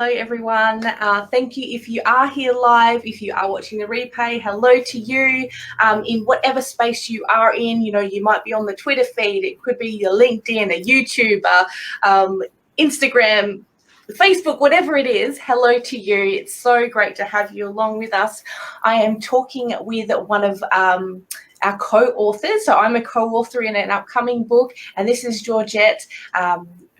Hello, everyone. Thank you if you are here live, if you are watching the replay, hello to you. In whatever space you are in, you might be on the Twitter feed, it could be your LinkedIn, a YouTube, Instagram, Facebook, whatever it is, hello to you. It's so great to have you along with us. I am talking with one of our co-authors. So I'm a co-author in an upcoming book, and this is Joergette,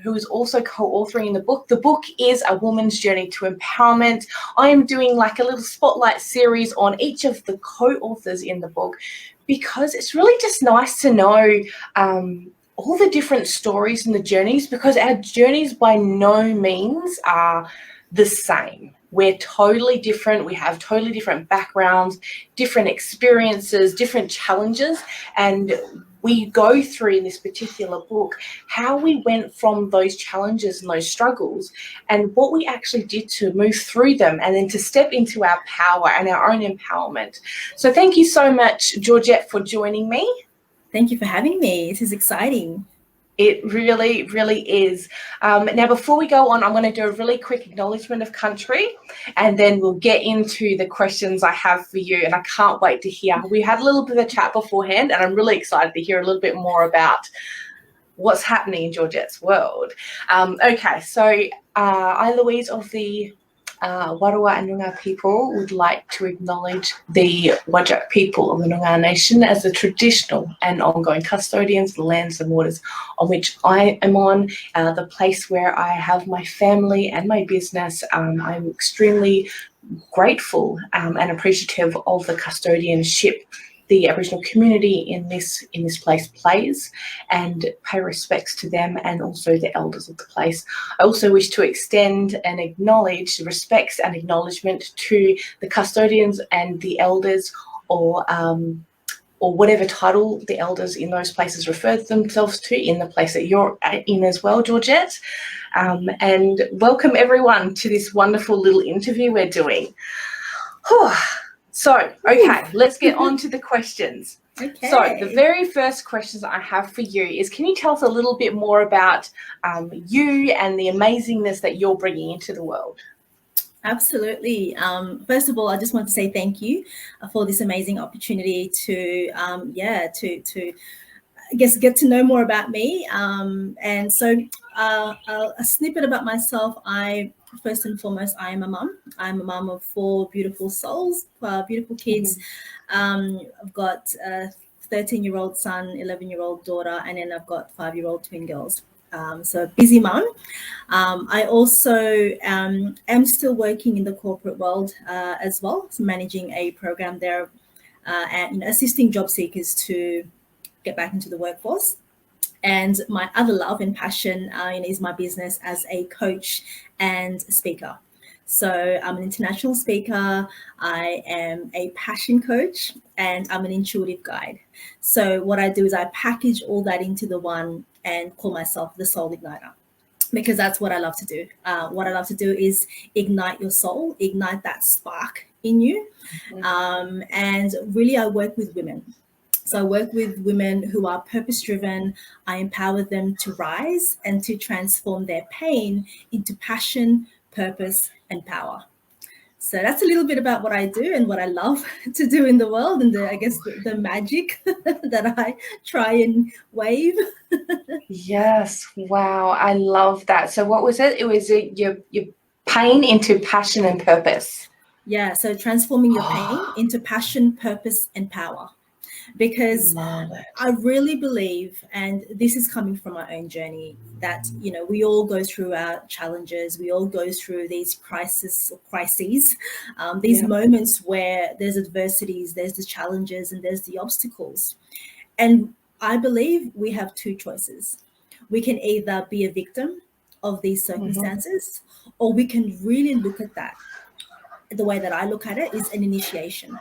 who is also co-authoring the book. The book is A Woman's Journey to Empowerment. I am doing like a little spotlight series on each of the co-authors in the book, because it's really just nice to know all the different stories and the journeys, because our journeys by no means are the same. We're totally different. We have totally different backgrounds, different experiences, different challenges, and we go through in this particular book how we went from those challenges and those struggles and what we actually did to move through them and then to step into our power and our own empowerment. So thank you so much, Joergette, for joining me. Thank you for having me. This is exciting. It really, really is. Now, before we go on, I'm going to do a really quick acknowledgement of country, and then we'll get into the questions I have for you, and I can't wait to hear. We had a little bit of a chat beforehand, and I'm really excited to hear a little bit more about what's happening in Joergette's world. Okay, so I, Louise, of the Warua and Noongar people, would like to acknowledge the Whadjuk people of the Noongar Nation as the traditional and ongoing custodians of the lands and waters on which I am on, the place where I have my family and my business. I'm extremely grateful and appreciative of the custodianship the Aboriginal community in this place plays, and pay respects to them and also the elders of the place. I also wish to extend and acknowledge respects and acknowledgement to the custodians and the elders, or whatever title the elders in those places refer themselves to in the place that you're in as well, Joergette. And welcome everyone to this wonderful little interview we're doing. So, okay, let's get on to the questions. Okay. So the very first questions I have for you is, can you tell us a little bit more about you and the amazingness that you're bringing into the world? Absolutely. First of all, I just want to say thank you for this amazing opportunity to, I guess, get to know more about me. And so a snippet about myself. First and foremost, I am a mum. I'm a mum of 4 beautiful souls, beautiful kids. I've got a 13-year-old son, 11-year-old daughter, and then I've got 5-year-old twin girls. So busy mum. I also am still working in the corporate world as well, so managing a program there and assisting job seekers to get back into the workforce. And my other love and passion is my business as a coach and speaker. So I'm an international speaker, I am a passion coach, and I'm an intuitive guide. So what I do is I package all that into the one and call myself the Soul Igniter, because that's what I love to do. What I love to do is ignite your soul, ignite that spark in you. And really I work with women. So I work with women who are purpose-driven. I empower them to rise and to transform their pain into passion, purpose, and power. So that's a little bit about what I do and what I love to do in the world, and the magic that I try and wave. Yes, wow, I love that. So what was it? It was your pain into passion and purpose. Yeah, so transforming your pain into passion, purpose, and power. Because I really believe, and this is coming from my own journey, that, we all go through our challenges. We all go through these crises, these moments where there's adversities, there's the challenges, and there's the obstacles. And I believe we have 2 choices. We can either be a victim of these circumstances, or we can really look at that. The way that I look at it is an initiation.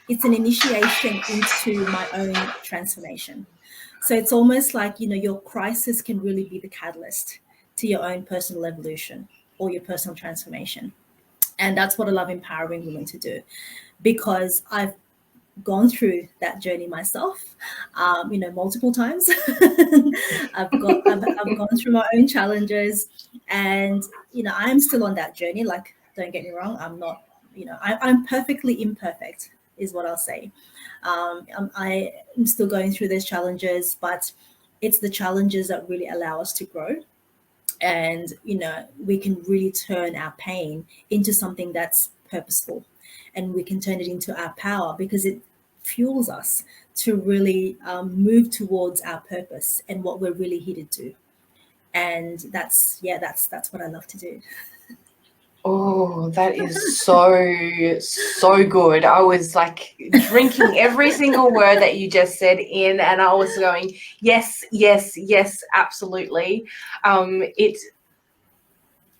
It's an initiation into my own transformation. So it's almost like, your crisis can really be the catalyst to your own personal evolution or your personal transformation. And that's what I love empowering women to do, because I've gone through that journey myself, multiple times. I've gone through my own challenges, and I'm still on that journey. Like, don't get me wrong, I'm not, I'm perfectly imperfect, is what I'll say. I am still going through those challenges, but it's the challenges that really allow us to grow. And we can really turn our pain into something that's purposeful, and we can turn it into our power, because it fuels us to really move towards our purpose and what we're really here to do. And that's what I love to do. Oh, that is so good. I was like drinking every single word that you just said in, and I was going, yes, yes, yes, absolutely.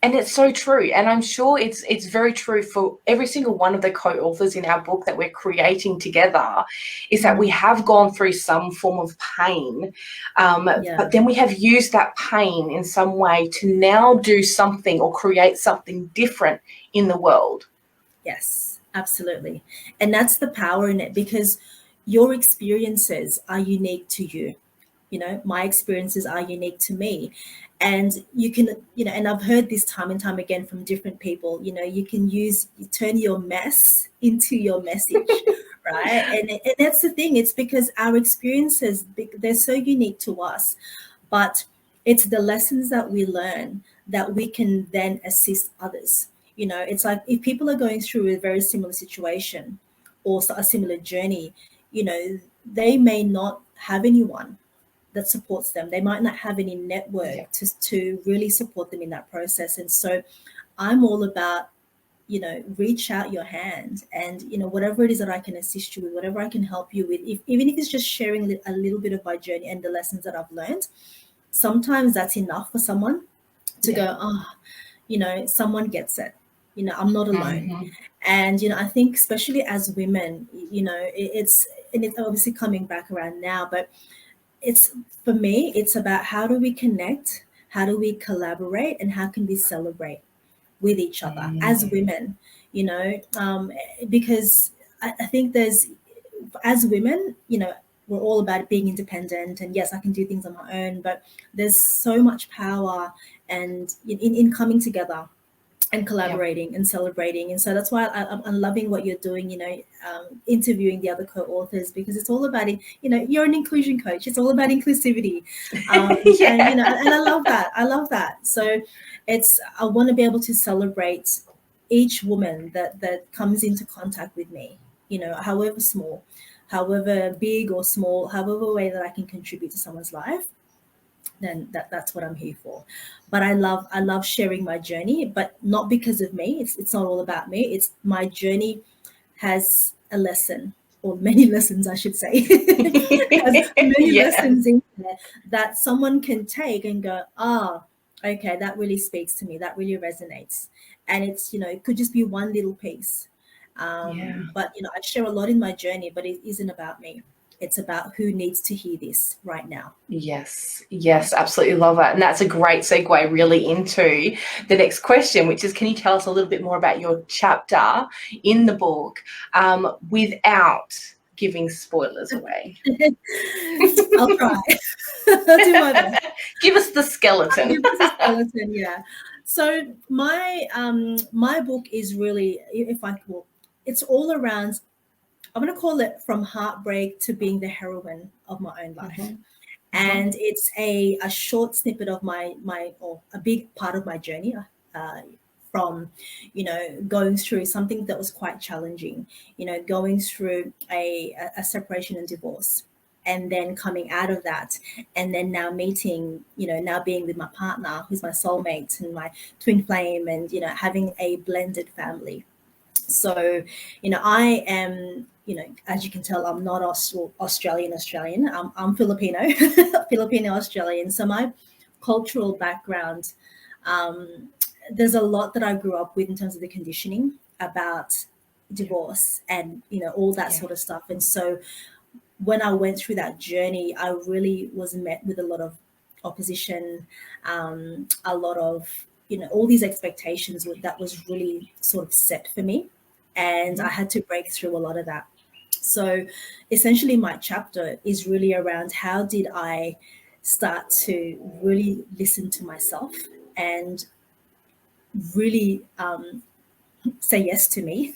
And it's so true. And I'm sure it's very true for every single one of the co-authors in our book that we're creating together, is that we have gone through some form of pain. But then we have used that pain in some way to now do something or create something different in the world. Yes, absolutely. And that's the power in it, because your experiences are unique to you. My experiences are unique to me. And you can, and I've heard this time and time again from different people, you can you turn your mess into your message, right? And that's the thing. It's because our experiences, they're so unique to us, but it's the lessons that we learn that we can then assist others. It's like, if people are going through a very similar situation or a similar journey, they may not have anyone that supports them. They might not have any network to really support them in that process. And so I'm all about, reach out your hand, and, whatever it is that I can assist you with, whatever I can help you with, even if it's just sharing a little bit of my journey and the lessons that I've learned, sometimes that's enough for someone to go, someone gets it. I'm not alone. Mm-hmm. And, I think especially as women, it's obviously coming back around now, but for me, it's about how do we connect, how do we collaborate, and how can we celebrate with each other as women, because I think as women, we're all about being independent, and yes, I can do things on my own, but there's so much power and in coming together and collaborating and celebrating. And so that's why I'm loving what you're doing, interviewing the other co-authors, because it's all about, you're an inclusion coach. It's all about inclusivity. And I love that. I love that. So I want to be able to celebrate each woman that comes into contact with me, however small, however big or small, however way that I can contribute to someone's life, then that's what I'm here for. But I love sharing my journey, but not because of me. It's not all about me. It's my journey has a lesson, or many lessons, I should say. Has many lessons in there that someone can take and go, okay, that really speaks to me. That really resonates. And it's, it could just be one little piece. But, I share a lot in my journey, but it isn't about me. It's about who needs to hear this right now. Yes, absolutely love it. And that's a great segue really into the next question, which is, can you tell us a little bit more about your chapter in the book without giving spoilers away? I'll try. I'll do my best. Give us the skeleton. Give us the skeleton, yeah. So my book is really, it's all around, I'm going to call it from heartbreak to being the heroine of my own life. Mm-hmm. And it's a short snippet of or a big part of my journey from, going through something that was quite challenging, going through a separation and divorce, and then coming out of that, and then now meeting, now being with my partner, who's my soulmate and my twin flame, and, having a blended family. So, I am, as you can tell, I'm not Australian. I'm Filipino, Filipino Australian. So my cultural background, there's a lot that I grew up with in terms of the conditioning about divorce and, all that sort of stuff. And so when I went through that journey, I really was met with a lot of opposition, a lot of, all these expectations that was really sort of set for me. And I had to break through a lot of that. So essentially my chapter is really around how did I start to really listen to myself and really say yes to me.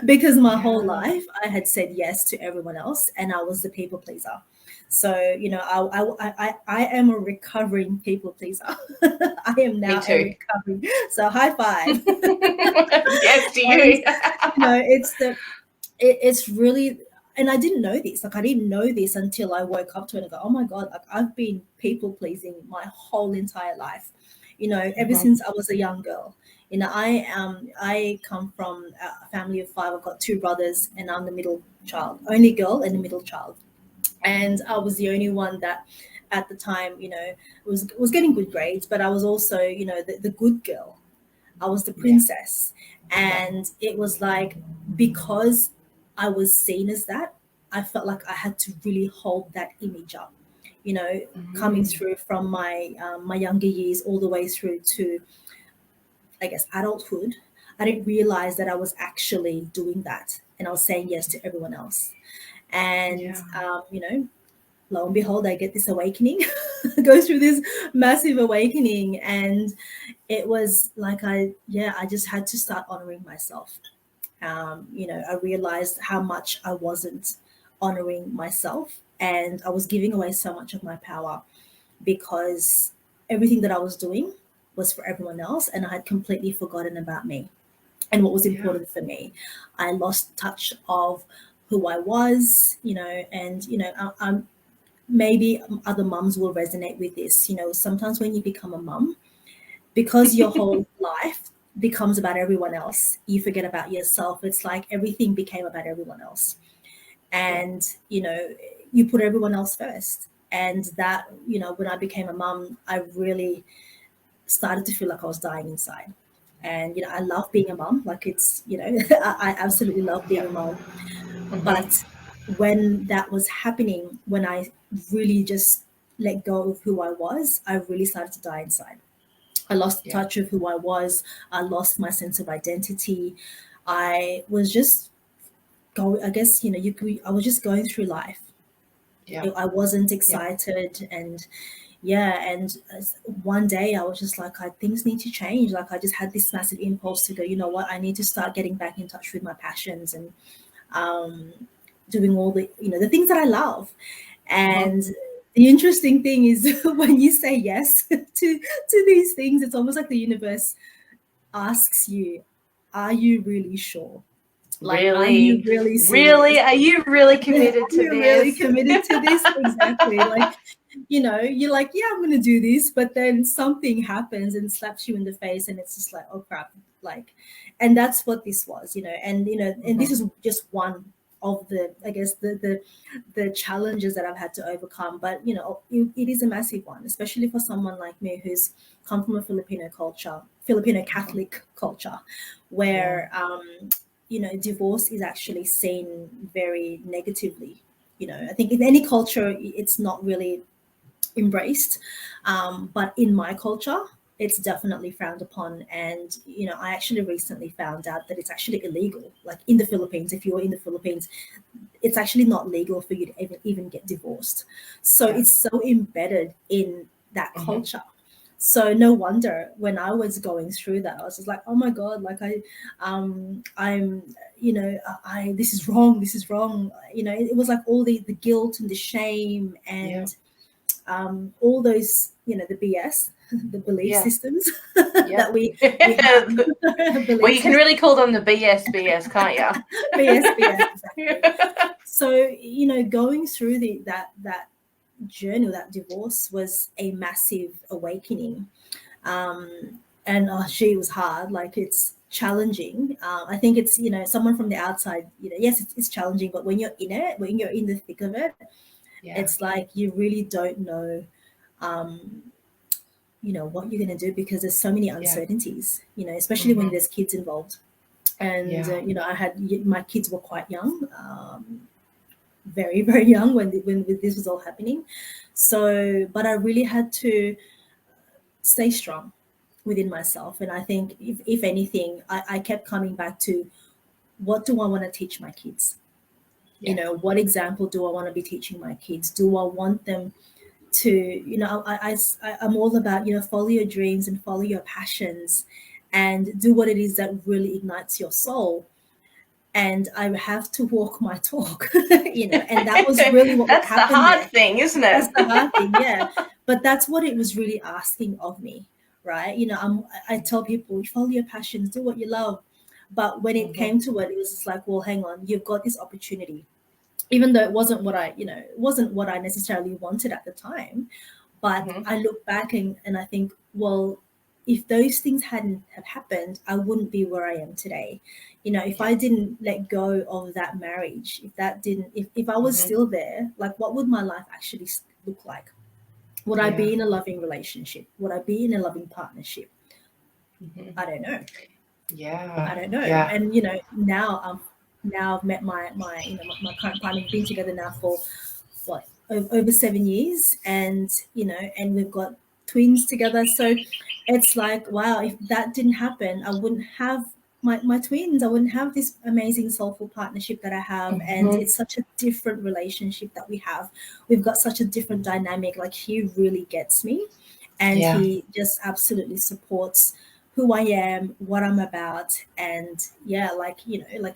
Because my whole life I had said yes to everyone else and I was the people pleaser. So, you know, I am a recovering people pleaser. I am now a recovering. So high five. Yes, to And, you. you know, it's really, and I didn't know this. Like I didn't know this until I woke up to it and go, oh my God, like I've been people pleasing my whole entire life. You know, ever since I was a young girl. You know, I come from a family of five. I've got two brothers, and I'm the middle child, only girl, and the middle child. And I was the only one that, at the time, you know, was getting good grades, but I was also, you know, the good girl. I was the princess, and it was like because I was seen as that, I felt like I had to really hold that image up. You know, coming through from my younger years all the way through to, I guess, adulthood, I didn't realize that I was actually doing that, and I was saying yes to everyone else. And you know, lo and behold, I get this awakening, go through this massive awakening, and it was like I just had to start honoring myself. You know, I realized how much I wasn't honoring myself, and I was giving away so much of my power because everything that I was doing was for everyone else, and I had completely forgotten about me and what was important for me. I lost touch of who I was, you know, and you know, I'm maybe other mums will resonate with this. You know, sometimes when you become a mum, because your whole life becomes about everyone else, you forget about yourself. It's like everything became about everyone else. And, you know, you put everyone else first. And that, you know, when I became a mum, I really started to feel like I was dying inside. And, you know, I love being a mum. Like it's, you know, I absolutely love being a mum. But when that was happening, when I really just let go of who I was, I really started to die inside. I lost touch of who I was. I lost my sense of identity. I was just going, I guess, you know, I was just going through life. I wasn't excited. And and one day I was just like, things need to change. Like I just had this massive impulse to go, you know what, I need to start getting back in touch with my passions and doing all the, you know, the things that I love. And the interesting thing is when you say yes to these things, it's almost like the universe asks you, are you really sure? Like, are you Really? really serious? Really? Are you really committed Are to you really this? committed to this? Exactly. Like, you know, you're like, yeah, I'm going to do this. But then something happens and slaps you in the face. And it's just like, oh, crap. Like, and that's what this was, you know, and this is just one of the, I guess, the challenges that I've had to overcome. But, you know, it is a massive one, especially for someone like me who's come from a Filipino culture, Filipino Catholic culture, where, you know, divorce is actually seen very negatively. You know, I think in any culture, it's not really embraced. But in my culture, it's definitely frowned upon. And, you know, I actually recently found out that it's actually illegal. Like in the Philippines, if you're in the Philippines, it's actually not legal for you to even get divorced. So it's so embedded in that culture. So no wonder when I was going through that, I was just like, oh my God, like I'm, you know, this is wrong, this is wrong. You know, it was like all the guilt and the shame and all those, you know, the BS, the belief systems that we have. Well, you can really call them the BS, can't you? BS, exactly. So, you know, going through that journey, that divorce was a massive awakening. And she was hard. Like it's challenging. I think it's, you know, someone from the outside, you know, yes, it's challenging, but when you're in it, when you're in the thick of it, it's like you really don't know, you know, what you're going to do because there's so many uncertainties, you know, especially when there's kids involved. And, you know, my kids were quite young, very, very young when this was all happening. So, but I really had to stay strong within myself. And I think if anything, I kept coming back to what do I want to teach my kids? You know, what example do I want to be teaching my kids? Do I want them to, you know, I'm all about, you know, follow your dreams and follow your passions and do what it is that really ignites your soul. And I have to walk my talk, you know, and that was really what That's happened the hard there. thing, isn't it? That's the hard thing, yeah. But that's what it was really asking of me, right? You know, I tell people, follow your passions, do what you love. But when it came to it, it was just like, well, hang on, you've got this opportunity. Even though it wasn't what I, you know, it wasn't what I necessarily wanted at the time. But I look back and I think, well, if those things hadn't have happened, I wouldn't be where I am today. You know, if I didn't let go of that marriage, if that didn't, if I was still there, like what would my life actually look like? Would I be in a loving relationship? Would I be in a loving partnership? I don't know. I don't know. And you know, now I've met my you know my current partner. We've been together now for what, over 7 years, and you know, and we've got twins together. So it's like, wow, if that didn't happen, I wouldn't have my twins. I wouldn't have this amazing soulful partnership that I have. And it's such a different relationship that we have. We've got such a different dynamic. Like, he really gets me, and he just absolutely supports who I am, what I'm about. And yeah, like, you know, like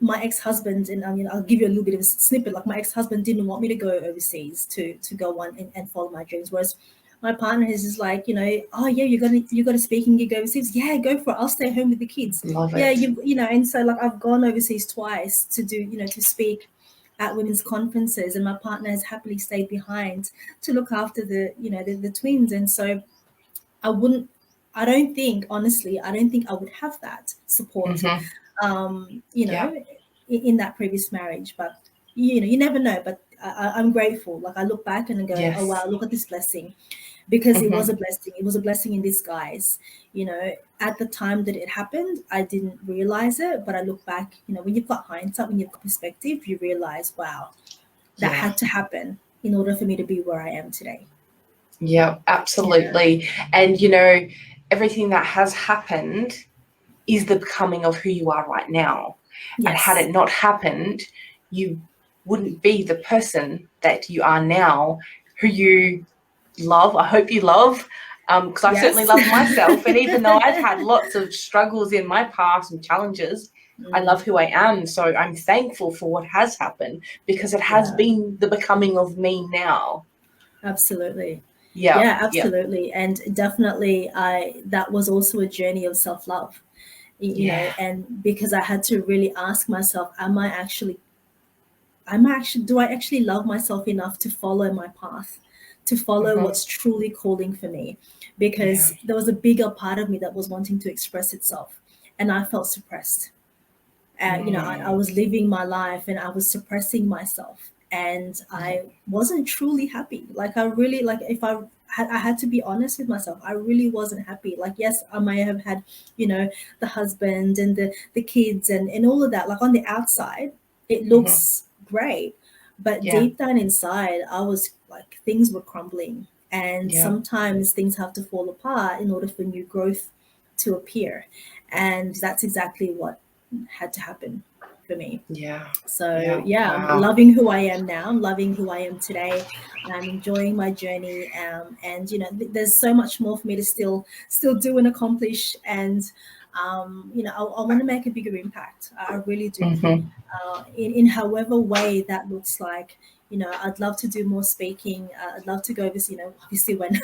my ex-husband, and I mean, I'll give you a little bit of a snippet. Like, my ex-husband didn't want me to go overseas to go on and follow my dreams, whereas my partner is just like, you know, oh yeah, you got a speaking gig overseas, yeah, go for it, I'll stay home with the kids. Love it. Yeah, you know. And so like, I've gone overseas twice to do, you know, to speak at women's conferences, and my partner has happily stayed behind to look after the, you know, the twins. And so I don't think, honestly, I don't think I would have that support, you know, in that previous marriage. But, you know, you never know. But I'm grateful. Like, I look back and I go, oh, wow, look at this blessing. Because it was a blessing. It was a blessing in disguise. You know, at the time that it happened, I didn't realize it. But I look back, you know, when you've got hindsight, when you've got perspective, you realize, wow, that had to happen in order for me to be where I am today. Yeah, absolutely. And, you know, everything that has happened is the becoming of who you are right now. And had it not happened, you wouldn't be the person that you are now, who you love. I hope you love, because I certainly love myself. And even though I've had lots of struggles in my past and challenges, I love who I am. So I'm thankful for what has happened, because it has been the becoming of me now. Absolutely. Yeah, absolutely. And definitely that was also a journey of self-love, you know, and because I had to really ask myself, do I actually love myself enough to follow my path, to follow what's truly calling for me? Because there was a bigger part of me that was wanting to express itself, and I felt suppressed. You know, I was living my life and I was suppressing myself, and I wasn't truly happy. Like, I really, like, if I had to be honest with myself, I really wasn't happy. Like, yes, I may have had, you know, the husband and the kids and all of that. Like, on the outside, it looks great, but deep down inside, I was like, things were crumbling. And sometimes things have to fall apart in order for new growth to appear. And that's exactly what had to happen for me. So I'm loving who I am now. I'm loving who I am today. I'm enjoying my journey, and you know, there's so much more for me to still do and accomplish. And you know, I want to make a bigger impact. I really do. In however way that looks like. You know, I'd love to do more speaking. I'd love to go overseas, you know, obviously when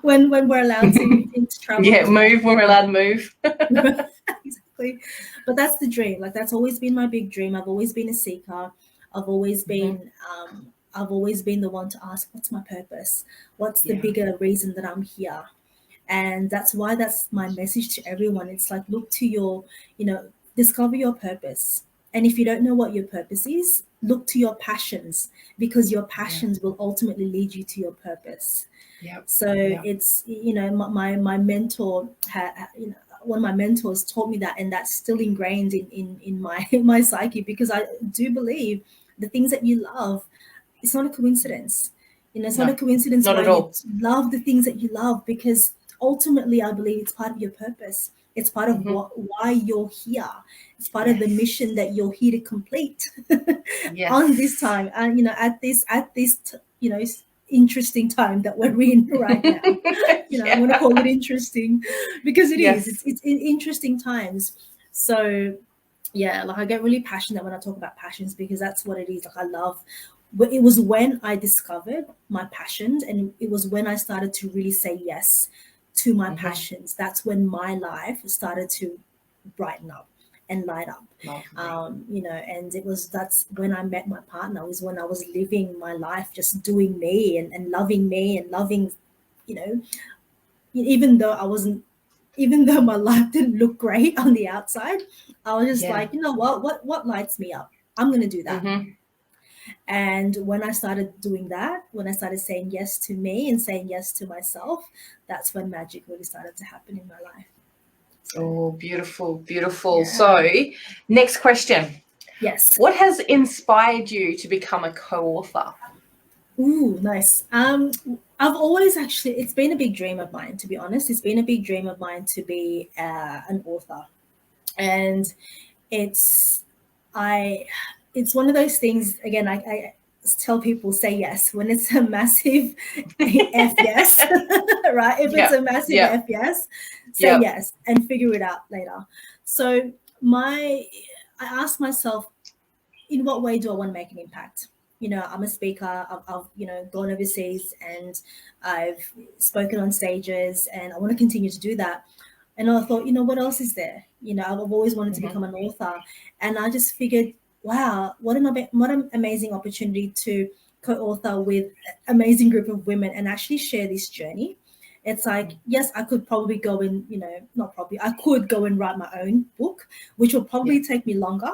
when we're allowed to travel. Move when we're allowed to move. Exactly. But that's the dream. Like, that's always been my big dream. I've always been a seeker. I've always been the one to ask, what's my purpose? What's the bigger reason that I'm here? And that's why that's my message to everyone. It's like, look to your, you know, discover your purpose. And if you don't know what your purpose is, look to your passions, because your passions will ultimately lead you to your purpose. So it's, you know, my mentor, you know, one of my mentors taught me that, and that's still ingrained in my psyche, because I do believe the things that you love, it's not a coincidence. You know, it's not a coincidence why you love the things that you love, because ultimately I believe it's part of your purpose. It's part of why you're here. It's part of the mission that you're here to complete on this time. And, you know, at this, you know, interesting time that we're in right now. You know, I want to call it interesting because it is. It's interesting times. So yeah, like I get really passionate when I talk about passions because that's what it is. Like I love. It was when I discovered my passions, and it was when I started to really say yes to my passions. That's when my life started to brighten up and light up. You know, and that's when I met my partner. Was when I was living my life, just doing me and loving, you know, even though my life didn't look great on the outside, I was just like, you know what lights me up? I'm going to do that. And when I started doing that, when I started saying yes to me and saying yes to myself, that's when magic really started to happen in my life. Oh, beautiful, beautiful. So next question. Yes. What has inspired you to become a co-author? Ooh, nice. I've always it's been a big dream of mine, to be honest. It's been a big dream of mine to be an author. And it's one of those things, again, I tell people say yes when it's a massive F yes, right? If it's a massive F yes, say yes and figure it out later. So I ask myself, in what way do I want to make an impact? You know, I'm a speaker. I've you know, gone overseas and I've spoken on stages, and I want to continue to do that. And I thought, you know, what else is there? You know, I've always wanted to become an author, and I just figured, wow, what an amazing opportunity to co-author with an amazing group of women and actually share this journey. It's like, yes, I could probably go and, you know, not probably, I could go and write my own book, which will probably take me longer.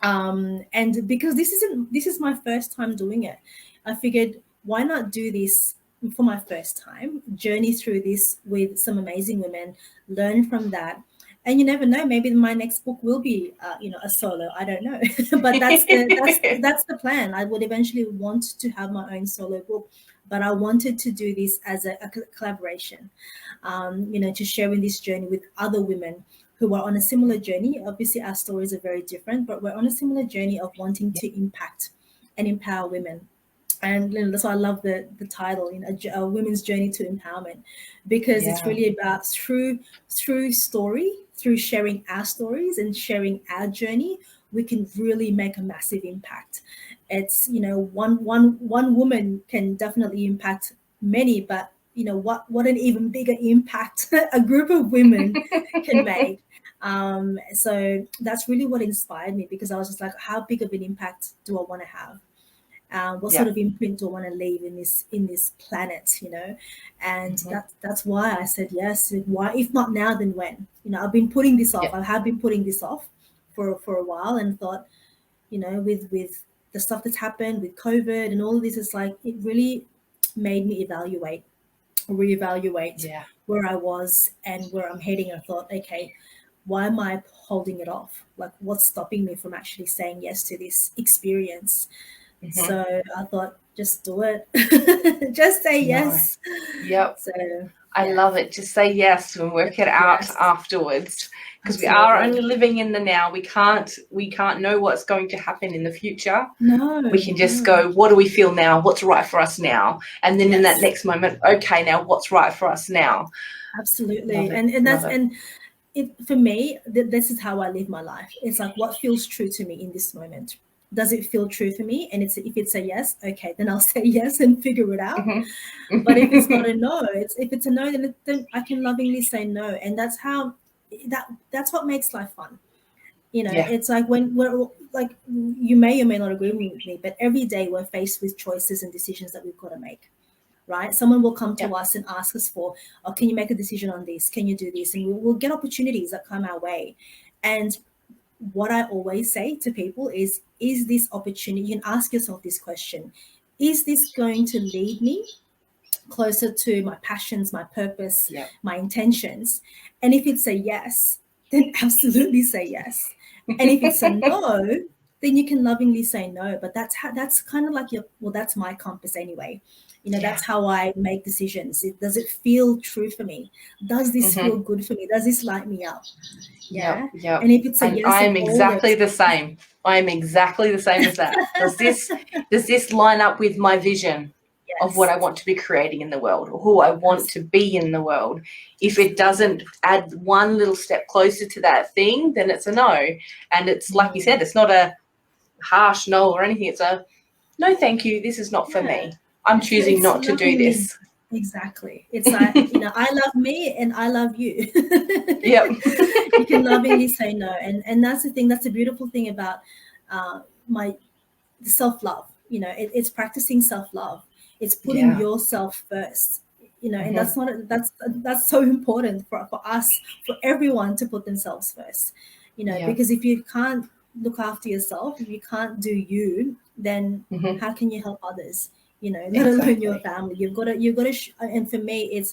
And because this is my first time doing it, I figured, why not do this for my first time, journey through this with some amazing women, learn from that. And you never know, maybe my next book will be, you know, a solo. I don't know, but that's the plan. I would eventually want to have my own solo book, but I wanted to do this as a collaboration, you know, to share in this journey with other women who are on a similar journey. Obviously, our stories are very different, but we're on a similar journey of wanting to impact and empower women. And you know, that's why I love the title, you know, a women's journey to empowerment, because it's really about through story, through sharing our stories and sharing our journey, we can really make a massive impact. It's, you know, one woman can definitely impact many, but you know what an even bigger impact a group of women can make. So that's really what inspired me, because I was just like, how big of an impact do I want to have? What sort of imprint do I want to leave in this planet, you know? And that's why I said yes. Why, if not now, then when? You know, I've been putting this off. I have been putting this off for a while, and thought, you know, with the stuff that's happened with COVID and all of this, it's like it really made me reevaluate where I was and where I'm heading. I thought, okay, why am I holding it off? Like, what's stopping me from actually saying yes to this experience? So I thought, just do it. Just say yes. So I love it. Just say yes and work it out afterwards, because we are only living in the now. We can't know what's going to happen in the future. No, we can just go, what do we feel now? What's right for us now? And then in that next moment, okay, now what's right for us now? Absolutely. And that's for me, this is how I live my life. It's like, what feels true to me in this moment? Does it feel true for me? And if it's a yes, okay, then I'll say yes and figure it out. But if it's not a no, if it's a no, then I can lovingly say no. And that's what makes life fun. You know, it's like when we're like, you may or may not agree with me, but every day we're faced with choices and decisions that we've got to make. Right? Someone will come to us and ask us for, oh, can you make a decision on this? Can you do this? And we'll get opportunities that come our way. And what I always say to people is this opportunity, you can ask yourself this question, is this going to lead me closer to my passions, my purpose, my intentions? And if it's a yes, then absolutely say yes. And if it's a no, then you can lovingly say no. But that's kind of like that's my compass anyway. That's how I make decisions. Does it feel true for me? Does this feel good for me? Does this light me up? Yeah. Yep. And if it's a And yes, I'm exactly the same. I'm exactly the same as that. Does this line up with my vision of what I want to be creating in the world, or who I want to be in the world? If it doesn't add one little step closer to that thing, then it's a no. And it's like you said, it's not a harsh no or anything. It's a no, thank you. This is not for me. I'm choosing not to do this. Exactly. It's like, I love me and I love you. Yep. You can lovingly say no. And that's the thing. That's a beautiful thing about my self-love. It's practicing self-love. It's putting yourself first. And that's so important for us, for everyone to put themselves first. Because if you can't look after yourself, if you can't do you, then how can you help others? Let alone your family. You've got to. And for me,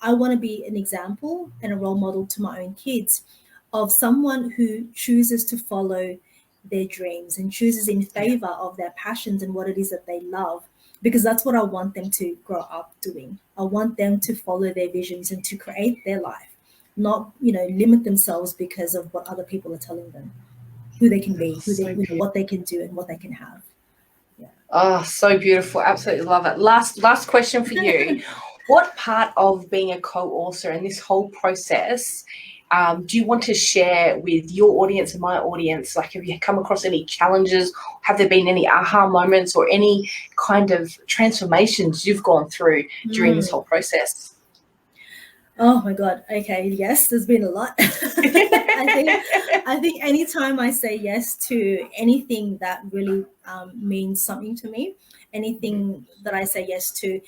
I want to be an example and a role model to my own kids of someone who chooses to follow their dreams and chooses in favor of their passions and what it is that they love, because that's what I want them to grow up doing. I want them to follow their visions and to create their life, not limit themselves because of what other people are telling them who they can be, what they can do, and what they can have. Oh, so beautiful. Absolutely love it. Last question for you. What part of being a co-author in this whole process do you want to share with your audience and my audience? Like, have you come across any challenges? Have there been any aha moments or any kind of transformations you've gone through during this whole process? Oh my God. Okay. Yes, there's been a lot. I think anytime I say yes to anything that really means something to me, anything that I say yes to,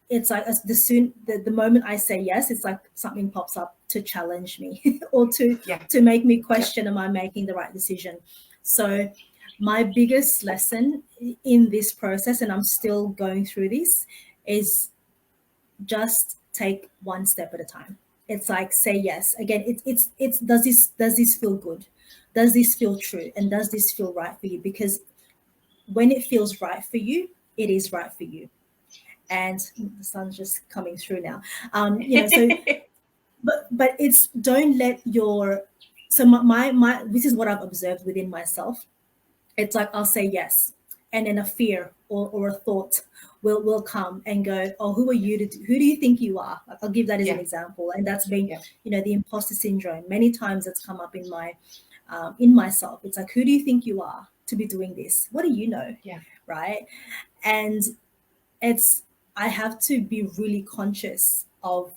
it's like the moment I say yes, it's like something pops up to challenge me or to make me question, am I making the right decision? So my biggest lesson in this process, and I'm still going through this, is just take one step at a time. It's like, say yes. Again, it's does this feel good? Does this feel true? And does this feel right for you? Because when it feels right for you, it is right for you. And the sun's just coming through now. So but it's, don't let your, so my this is what I've observed within myself. It's like, I'll say yes, and then a fear or a thought will come and go, oh, who do you think you are? I'll give that as an example. And that's been the imposter syndrome. Many times it's come up in myself. It's like, who do you think you are to be doing this? What do you know? Right. And I have to be really conscious of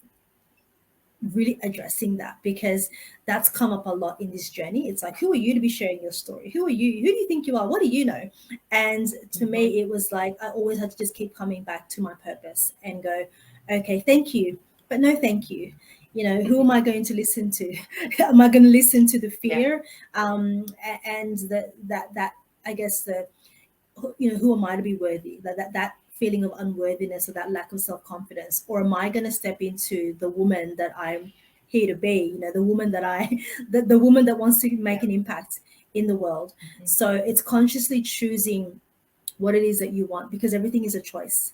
really addressing that, because that's come up a lot in this journey. It's like, who are you to be sharing your story? Who are you? Who do you think you are? What do you know? And to me, it was like, I always had to just keep coming back to my purpose and go, okay, thank you, but no thank you. Who am I going to listen to? Am I going to listen to the fear? And that I guess who am I to be worthy? That feeling of unworthiness or that lack of self-confidence? Or am I going to step into the woman that I'm here to be, the woman that the woman that wants to make an impact in the world? So it's consciously choosing what it is that you want, because everything is a choice,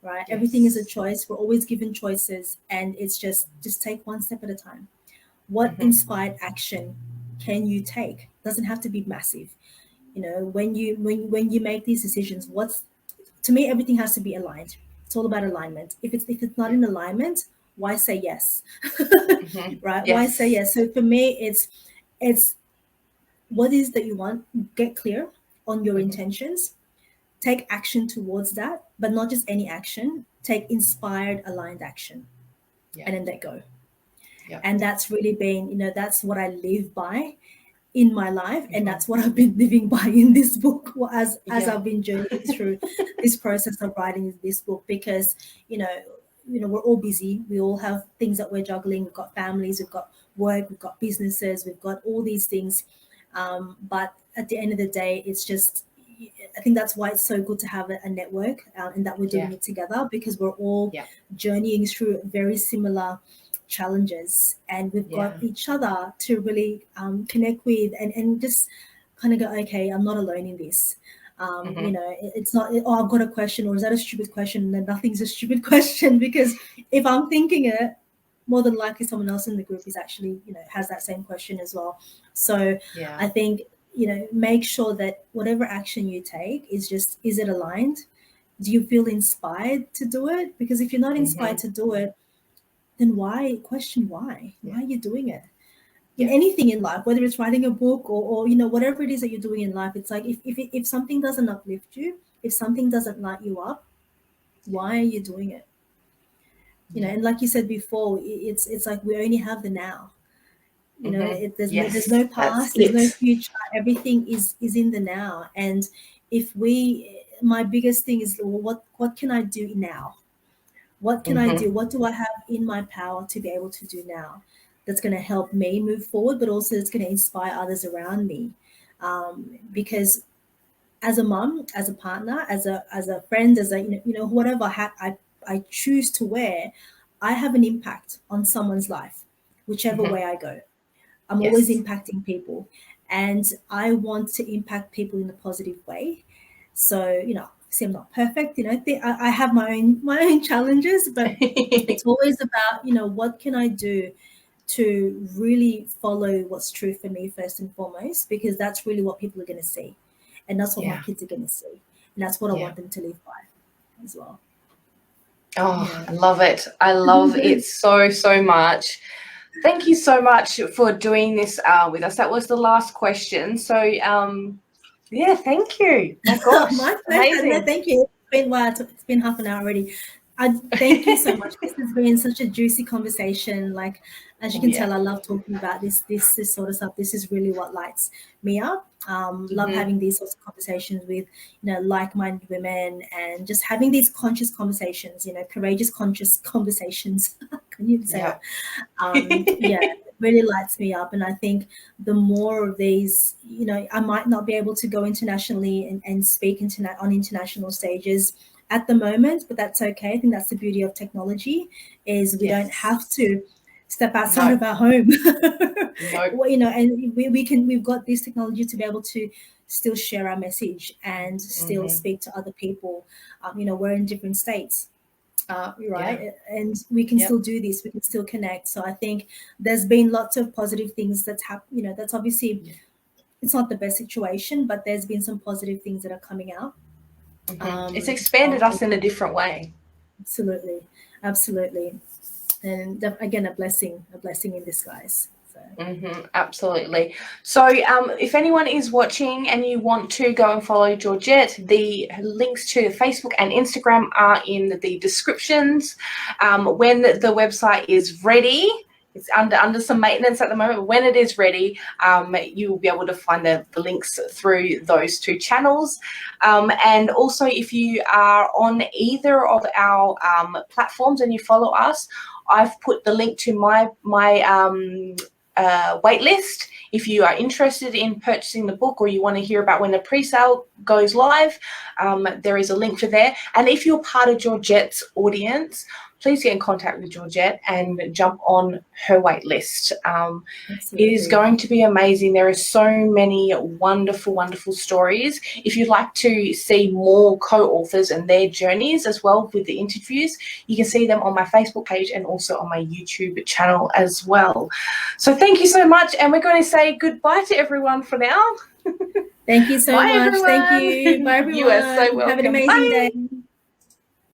right? Everything is a choice. We're always given choices, and it's just take one step at a time. What inspired action can you take? Doesn't have to be massive. When you make these decisions, to me, everything has to be aligned. It's all about alignment. If it's not in alignment, why say yes? Right? Why say yes? So for me, it's what is that you want. Get clear on your intentions. Take action towards that, but not just any action. Take inspired, aligned action, and then let go. And that's really been, that's what I live by in my life, and that's what I've been living by in this book as I've been journeying through this process of writing this book, because we're all busy, we all have things that we're juggling, we've got families, we've got work, we've got businesses, we've got all these things, but at the end of the day, it's just, I think that's why it's so good to have a network, and that we're doing it together, because we're all journeying through very similar challenges, and we've got each other to really connect with and just kind of go, okay, I'm not alone in this. You know, it's not, oh, I've got a question, or is that a stupid question? And then nothing's a stupid question, because if I'm thinking it, more than likely someone else in the group is actually, you know, has that same question as well. So I think, you know, make sure that whatever action you take is just, is it aligned? Do you feel inspired to do it? Because if you're not inspired to do it, then why? Question why? Why are you doing it? In anything in life, whether it's writing a book or you know, whatever it is that you're doing in life, it's like if something doesn't uplift you, if something doesn't light you up, why are you doing it? You know, and like you said before, it's like we only have the now. You know, there's no past, there's no future. Everything is in the now. And if we, my biggest thing is, well, what can I do now? What can I do? What do I have in my power to be able to do now that's going to help me move forward, but also it's going to inspire others around me? Because as a mom, as a partner, as a friend, as a you know whatever hat I choose to wear, I have an impact on someone's life, whichever way I go. I'm always impacting people, and I want to impact people in a positive way. So, you know, see, I'm not perfect, you know, I have my own challenges, but it's always about, you know, what can I do to really follow what's true for me first and foremost, because that's really what people are going to see, and that's what my kids are going to see, and that's what I want them to live by as well. Oh, I love it. I love it so much. Thank you so much for doing this with us. That was the last question. So, yeah, thank you. My gosh, my pleasure. amazing. No, thank you. It's been half an hour already. Thank you so much. This has been such a juicy conversation. Like, as you can tell, I love talking about this sort of stuff. This is really what lights me up. Love having these sorts of conversations with, you know, like-minded women, and just having these conscious conversations, you know, courageous, conscious conversations. Can you say that? It really lights me up. And I think the more of these, you know, I might not be able to go internationally and speak on international stages at the moment, but that's okay. I think that's the beauty of technology, is we don't have to step outside of our home. Well, you know, and we've got this technology to be able to still share our message and still speak to other people. You know, we're in different states. Right, and we can still do this, we can still connect. So I think there's been lots of positive things that's happened. You know, that's obviously it's not the best situation, but there's been some positive things that are coming out. It's expanded us in a different way. Absolutely, and again, a blessing in disguise. So. Absolutely. So if anyone is watching and you want to go and follow Joergette, the links to Facebook and Instagram are in the descriptions. When the website is ready, it's under some maintenance at the moment, but when it is ready, you will be able to find the links through those two channels. And also, if you are on either of our platforms and you follow us, I've put the link to my wait list. If you are interested in purchasing the book, or you want to hear about when the pre-sale goes live, there is a link for there. And if you're part of Joergette's audience, please get in contact with Joergette and jump on her wait list. It is going to be amazing. There are so many wonderful, wonderful stories. If you'd like to see more co-authors and their journeys as well with the interviews, you can see them on my Facebook page and also on my YouTube channel as well. So thank you so much. And we're going to say goodbye to everyone for now. Thank you so much. Everyone. Thank you. Bye, everyone. You are so welcome. Have an amazing day.